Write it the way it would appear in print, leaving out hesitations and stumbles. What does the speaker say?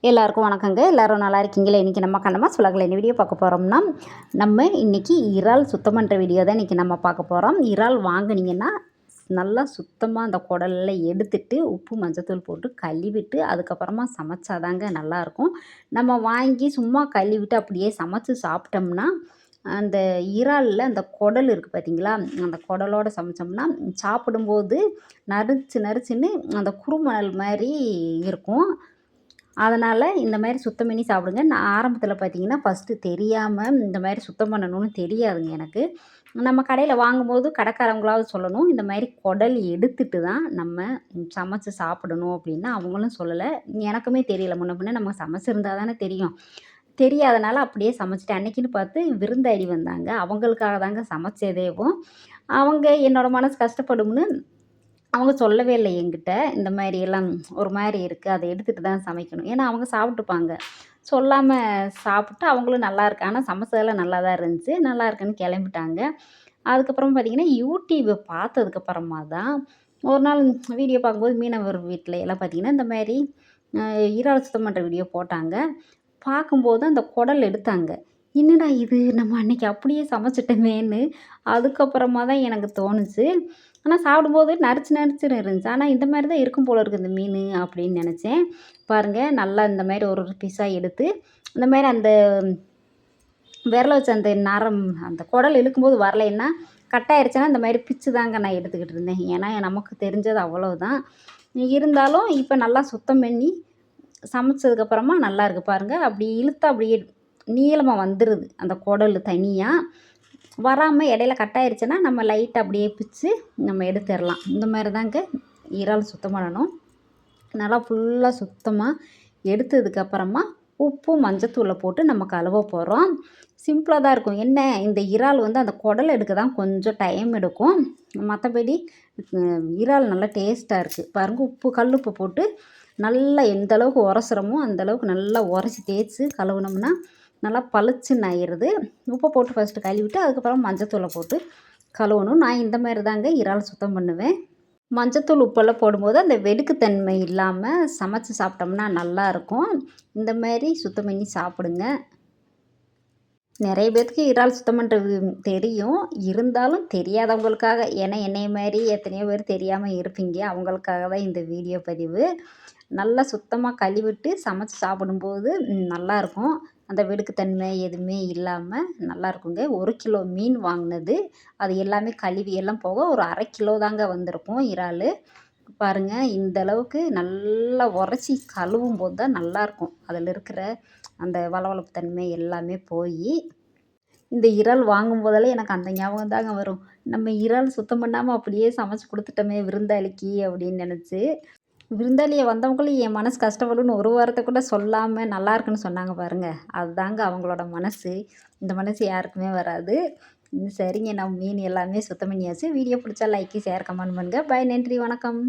எல்லாருக்கும் வணக்கங்க. எல்லாரும் நல்லா இருக்கீங்களா? இன்றைக்கி நம்ம கண்ணம்மா சுலகில் என்ன வீடியோ பார்க்க போகிறோம்னா, நம்ம இன்றைக்கி இறால் சுத்தம் பண்ணுற வீடியோ தான் இன்றைக்கி நம்ம பார்க்க போகிறோம். இறால் வாங்குனீங்கன்னா நல்லா சுத்தமாக அந்த குடல்லாம் எடுத்துட்டு உப்பு மஞ்சத்தூள் போட்டு கழுவிட்டு அதுக்கப்புறமா சமைச்சாதாங்க நல்லாயிருக்கும். நம்ம வாங்கி சும்மா கழுவிட்டு அப்படியே சமைச்சு சாப்பிட்டோம்னா அந்த இறாலில் அந்த குடல் இருக்குது பார்த்தீங்களா, அந்த குடலோடு சமைச்சோம்னா சாப்பிடும்போது நறுச்சு நறுச்சுன்னு அந்த குறுமணல் மாதிரி இருக்கும். அதனால் இந்த மாதிரி சுத்தம் பண்ணி சாப்பிடுங்க. நான் ஆரம்பத்தில் பார்த்தீங்கன்னா ஃபஸ்ட்டு தெரியாமல் இந்த மாதிரி சுத்தம் பண்ணணும்னு தெரியாதுங்க எனக்கு. நம்ம கடையில் வாங்கும்போது கடைக்காரவங்களாவது சொல்லணும், இந்த மாதிரி குடல் எடுத்துட்டு தான் நம்ம சமைச்சு சாப்பிடணும் அப்படின்னு அவங்களும் சொல்லலை. எனக்குமே தெரியல. முன்ன பின்ன நம்ம சமைச்சிருந்தா தானே தெரியும். தெரியாதனால அப்படியே சமைச்சிட்டேன். அன்னைக்குன்னு பார்த்து விருந்தாளி வந்தாங்க. அவங்களுக்காக தாங்க சமைச்சதேவும். அவங்க என்னோடய மனசு கஷ்டப்படும்னு அவங்க சொல்லவே இல்லை என்கிட்ட. இந்த மாதிரி எல்லாம் ஒரு மாதிரி இருக்குது, அதை எடுத்துட்டு தான் சமைக்கணும். ஏன்னா அவங்க சாப்பிட்டுப்பாங்க. சொல்லாமல் சாப்பிட்டு அவங்களும் நல்லாயிருக்கு, ஆனால் சமைச்சதெல்லாம் நல்லா தான் இருந்துச்சு, நல்லா இருக்குன்னு கிளம்பிட்டாங்க. அதுக்கப்புறம் பார்த்திங்கன்னா யூடியூப்பை பார்த்ததுக்கப்புறமா தான் ஒரு நாள் வீடியோ பார்க்கும்போது மீனவர் வீட்டில் எல்லாம் பார்த்திங்கன்னா இந்த மாதிரி இறால் சுத்தம் பண்ணுற வீடியோ போட்டாங்க. பார்க்கும்போது அந்த குடல் எடுத்தாங்க. என்னடா இது நம்ம அன்னைக்கு அப்படியே சமைச்சிட்டோமேன்னு அதுக்கப்புறமா தான் எனக்கு தோணுச்சு. ஆனால் சாப்பிடும்போது நறுச்சு நறுச்சுன்னு இருந்துச்சு. ஆனால் இந்த மாதிரி தான் இருக்கும் போல இருக்குது இந்த மீன் அப்படின்னு நினச்சேன். பாருங்கள், நல்லா இந்த மாதிரி ஒரு ஒரு பீஸாக எடுத்து இந்த மாதிரி அந்த விரல வச்சு அந்த நரம் அந்த குடல் இழுக்கும்போது வரலைன்னா கட்டாயிருச்சுன்னா இந்த மாதிரி பிச்சு தாங்க நான் எடுத்துக்கிட்டு இருந்தேன். ஏன்னா நமக்கு தெரிஞ்சது அவ்வளோதான். இருந்தாலும் இப்போ நல்லா சுத்தம் பண்ணி சமைச்சதுக்கப்புறமா நல்லாயிருக்கு பாருங்கள். அப்படி இழுத்தா அப்படியே நீளமாக வந்துடுது அந்த குடல் தனியாக. வராமல் இடையில கட்டாயிருச்சுன்னா நம்ம லைட்டாக அப்படியே பிச்சு நம்ம எடுத்துடலாம். இந்த மாதிரி தாங்க இறால் சுத்தம் பண்ணணும். நல்லா ஃபுல்லாக சுத்தமாக எடுத்ததுக்கப்புறமா உப்பு மஞ்சத்தூளை போட்டு நம்ம கழுவ போகிறோம். சிம்பிளாக தான் இருக்கும். என்ன, இந்த இறால் வந்து அந்த குடல் எடுக்க தான் கொஞ்சம் டைம் எடுக்கும். மற்றபடி இறால் நல்லா டேஸ்ட்டாக இருக்குது பாருங்கள். உப்பு கல்லுப்பு போட்டு நல்லா எந்த அளவுக்கு உரசுறோமோ அந்தளவுக்கு நல்லா உரசி தேய்ச்சி கழுவுனோம்னா நல்லா பளிச்சுன்னு ஆயிடுது. உப்பை போட்டு ஃபஸ்ட்டு கழுவிட்டு அதுக்கப்புறம் மஞ்சத்தூளை போட்டு கழுவணும். நான் இந்த மாதிரி தாங்க இறால் சுத்தம் பண்ணுவேன். மஞ்சத்தூள் உப்பெல்லாம் போடும்போது அந்த வெடுக்குத்தன்மை இல்லாமல் சமைச்சு சாப்பிட்டோம்னா நல்லாயிருக்கும். இந்த மாதிரி சுத்தம் பண்ணி சாப்பிடுங்க. நிறைய பேத்துக்கு இறால் சுத்தம் பண்ணுறது தெரியும். இருந்தாலும் தெரியாதவங்களுக்காக, ஏன்னா என்னைய மாதிரி எத்தனையோ பேர் தெரியாமல் இருப்பீங்க, அவங்களுக்காக தான் இந்த வீடியோ பதிவு. நல்லா சுத்தமாக கழுவிட்டு சமைச்சு சாப்பிடும்போது நல்லாயிருக்கும். அந்த வெடுக்குத்தன்மை எதுவுமே இல்லாமல் நல்லாயிருக்குங்க. 1 கிலோ மீன் வாங்கினது, அது எல்லாமே கழுவி எல்லாம் போக ஒரு 1/2 கிலோ தாங்க வந்திருக்கும் இறால். பாருங்கள், இந்த அளவுக்கு நல்லா உரச்சி கழுவும் போது தான் நல்லாயிருக்கும். அதில் இருக்கிற அந்த வளவளப்பு தன்மை எல்லாமே போய் இந்த இறால் வாங்கும்போதெல்லாம் எனக்கு அந்த ஞாபகம் தாங்க வரும். நம்ம இறால் சுத்தம் பண்ணாமல் அப்படியே சமைச்சு கொடுத்துட்டோமே விருந்தாளிக்கு அப்படின்னு நினச்சி. விருந்தாளியை வந்தவங்களும் என் மனசு கஷ்டப்படும்னு ஒரு வாரத்தை கூட சொல்லாமல் நல்லா இருக்குன்னு சொன்னாங்க பாருங்கள். அதுதாங்க அவங்களோட மனசு. இந்த மனசு யாருக்குமே வராது. சரிங்க, நம்ம மீன் எல்லாமே சுத்தம் பண்ணியாச்சு. வீடியோ பிடிச்சா லைக்கு, ஷேர், கமெண்ட் பண்ணுங்கள். பாய், நன்றி, வணக்கம்.